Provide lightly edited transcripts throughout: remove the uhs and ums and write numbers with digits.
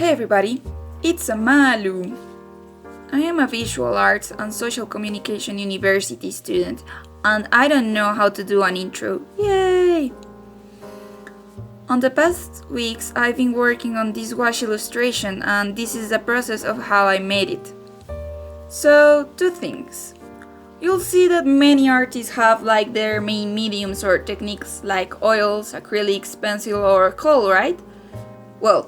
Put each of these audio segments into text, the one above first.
Hey everybody, it's Amalu. I am a visual arts and social communication university student, and I don't know how to do an intro. Yay! On the past weeks, I've been working on this gouache illustration, and this is the process of how I made it. So, two things. You'll see that many artists have like their main mediums or techniques like oils, acrylics, pencil, or coal, right? Well,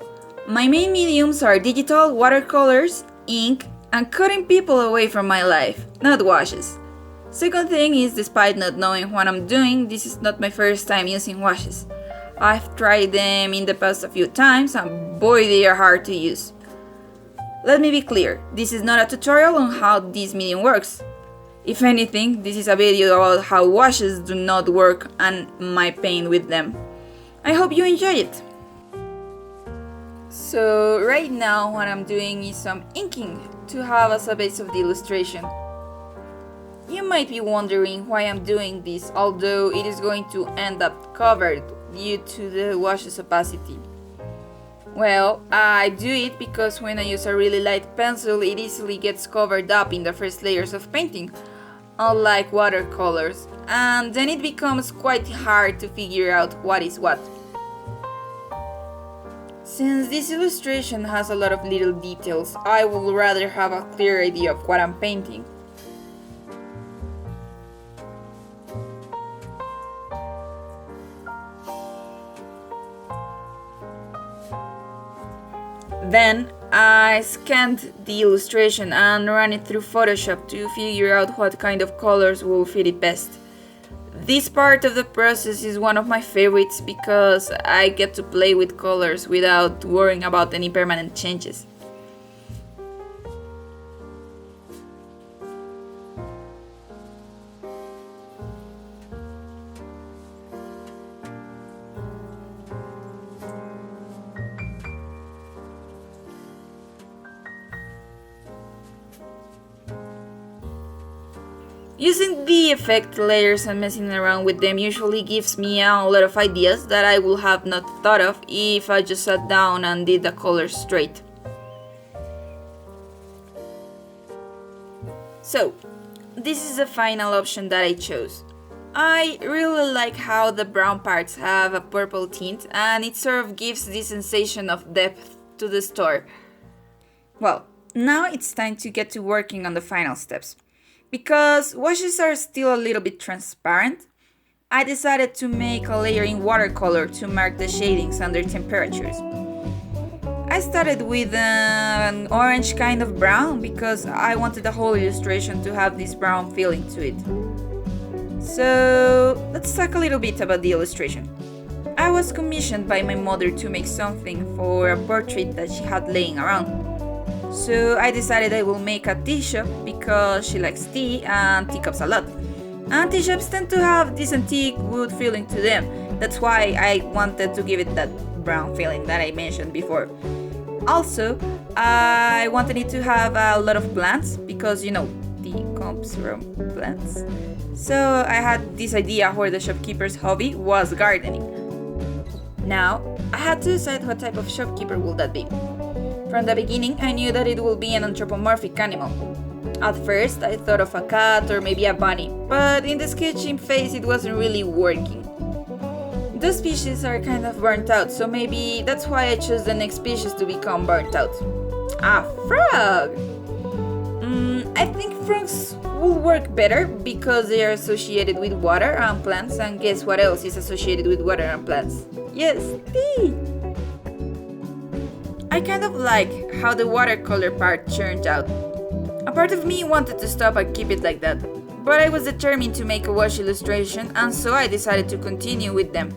my main mediums are digital, watercolors, ink, and cutting people away from my life, not gouaches. Second thing is, despite not knowing what I'm doing, this is not my first time using gouaches. I've tried them in the past a few times, and boy, they are hard to use. Let me be clear, this is not a tutorial on how this medium works. If anything, this is a video about how gouaches do not work and my pain with them. I hope you enjoy it! So right now what I'm doing is some inking to have as a base of the illustration. You might be wondering why I'm doing this, although it is going to end up covered due to the gouache's opacity. Well, I do it because when I use a really light pencil, it easily gets covered up in the first layers of painting, unlike watercolors, and then it becomes quite hard to figure out what is what. Since this illustration has a lot of little details, I would rather have a clear idea of what I'm painting. Then I scanned the illustration and ran it through Photoshop to figure out what kind of colors will fit it best. This part of the process is one of my favorites because I get to play with colors without worrying about any permanent changes. Using the effect layers and messing around with them usually gives me a lot of ideas that I would have not thought of if I just sat down and did the colors straight. So, this is the final option that I chose. I really like how the brown parts have a purple tint, and it sort of gives this sensation of depth to the store. Well, now it's time to get to working on the final steps. Because gouaches are still a little bit transparent, I decided to make a layer in watercolor to mark the shadings and their temperatures. I started with an orange kind of brown because I wanted the whole illustration to have this brown feeling to it. So let's talk a little bit about the illustration. I was commissioned by my mother to make something for a portrait that she had laying around. So I decided I will make a teashop because she likes tea and teacups a lot. And teashops tend to have this antique wood feeling to them. That's why I wanted to give it that brown feeling that I mentioned before. Also, I wanted it to have a lot of plants because tea comes from plants. So I had this idea where the shopkeeper's hobby was gardening. Now, I had to decide what type of shopkeeper would that be. From the beginning, I knew that it would be an anthropomorphic animal. At first, I thought of a cat or maybe a bunny, but in the sketching phase it wasn't really working. Those species are kind of burnt out, so maybe that's why I chose the next species to become burnt out. A frog! I think frogs will work better because they are associated with water and plants, and guess what else is associated with water and plants? Yes, tea! I kind of like how the watercolor part turned out. A part of me wanted to stop and keep it like that, but I was determined to make a gouache illustration, and so I decided to continue with them.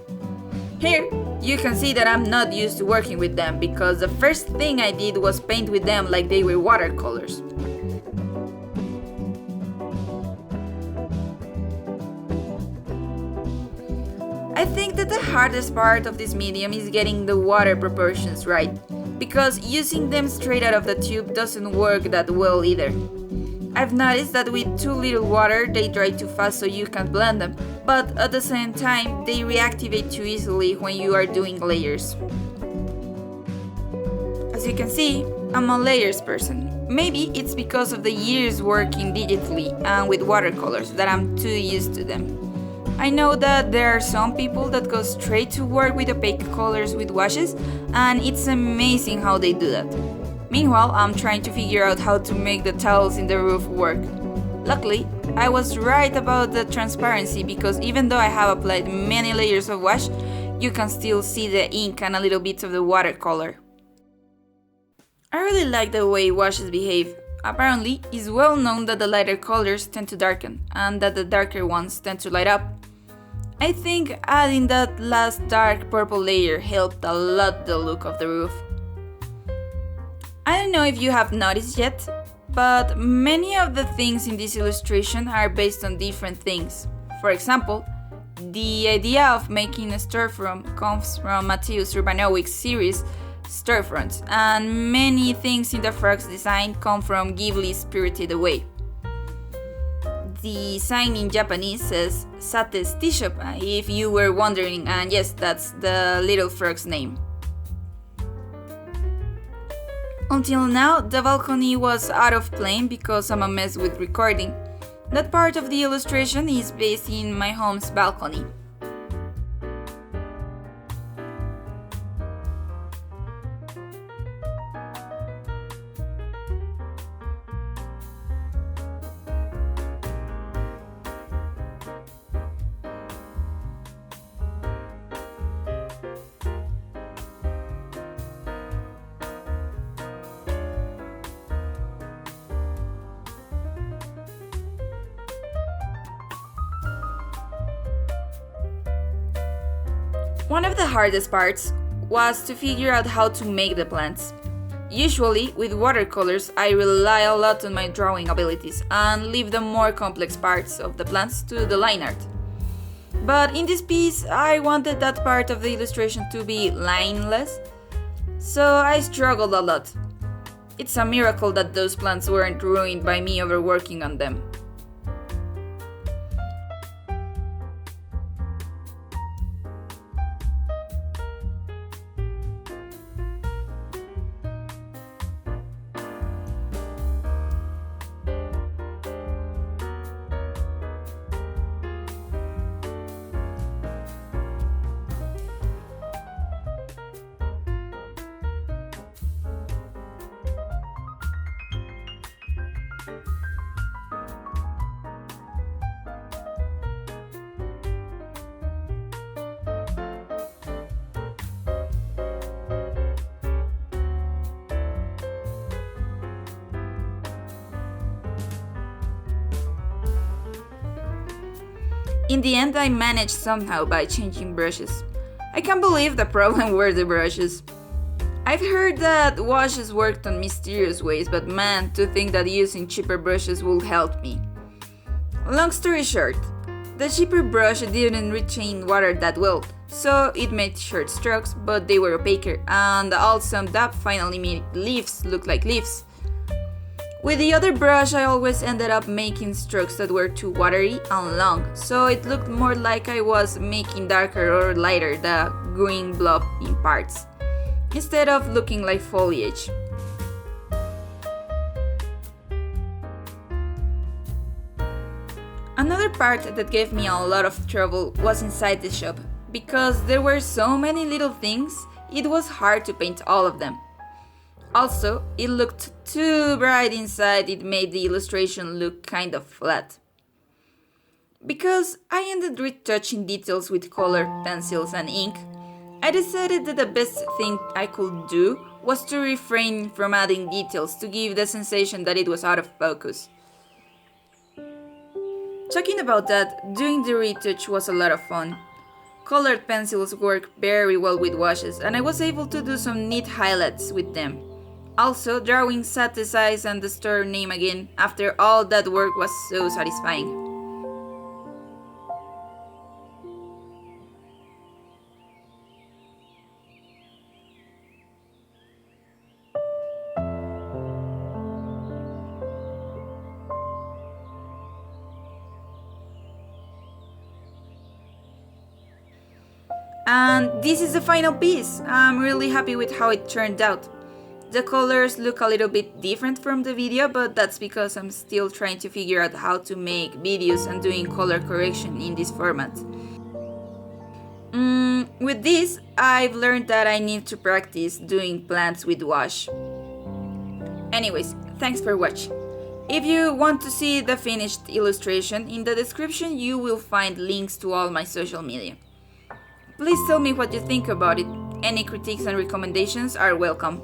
Here, you can see that I'm not used to working with them because the first thing I did was paint with them like they were watercolors. I think that the hardest part of this medium is getting the water proportions right, because using them straight out of the tube doesn't work that well either. I've noticed that with too little water they dry too fast so you can't blend them, but at the same time they reactivate too easily when you are doing layers. As you can see, I'm a layers person. Maybe it's because of the years working digitally and with watercolors that I'm too used to them. I know that there are some people that go straight to work with opaque colors with washes, and it's amazing how they do that. Meanwhile, I'm trying to figure out how to make the tiles in the roof work. Luckily, I was right about the transparency because even though I have applied many layers of wash, you can still see the ink and a little bit of the watercolor. I really like the way washes behave. Apparently, it's well known that the lighter colors tend to darken and that the darker ones tend to light up. I think adding that last dark purple layer helped a lot the look of the roof. I don't know if you have noticed yet, but many of the things in this illustration are based on different things. For example, the idea of making a storefront comes from Mateusz Urbanowicz series Storefronts, and many things in the frog's design come from Ghibli's Spirited Away. The sign in Japanese says Zate's Teashop, if you were wondering, and yes, that's the little frog's name. Until now, the balcony was out of plane because I'm a mess with recording. That part of the illustration is based in my home's balcony. One of the hardest parts was to figure out how to make the plants. Usually, with watercolors, I rely a lot on my drawing abilities and leave the more complex parts of the plants to the line art. But in this piece, I wanted that part of the illustration to be lineless, so I struggled a lot. It's a miracle that those plants weren't ruined by me overworking on them. In the end, I managed somehow by changing brushes. I can't believe the problem were the brushes. I've heard that washes worked on mysterious ways, but man, to think that using cheaper brushes would help me. Long story short, the cheaper brush didn't retain water that well, so it made short strokes, but they were opaquer, and all summed up finally made leaves look like leaves. With the other brush, I always ended up making strokes that were too watery and long, so it looked more like I was making darker or lighter the green blob in parts, instead of looking like foliage. Another part that gave me a lot of trouble was inside the shop, because there were so many little things, it was hard to paint all of them. Also, it looked too bright inside, it made the illustration look kind of flat. Because I ended retouching details with colored pencils and ink, I decided that the best thing I could do was to refrain from adding details to give the sensation that it was out of focus. Talking about that, doing the retouch was a lot of fun. Colored pencils work very well with washes, and I was able to do some neat highlights with them. Also, drawing Zate's eyes and the store name again after all that work was so satisfying. And this is the final piece. I'm really happy with how it turned out. The colors look a little bit different from the video, but that's because I'm still trying to figure out how to make videos and doing color correction in this format. With this, I've learned that I need to practice doing plants with wash. Anyways, thanks for watching. If you want to see the finished illustration, in the description you will find links to all my social media. Please tell me what you think about it. Any critiques and recommendations are welcome.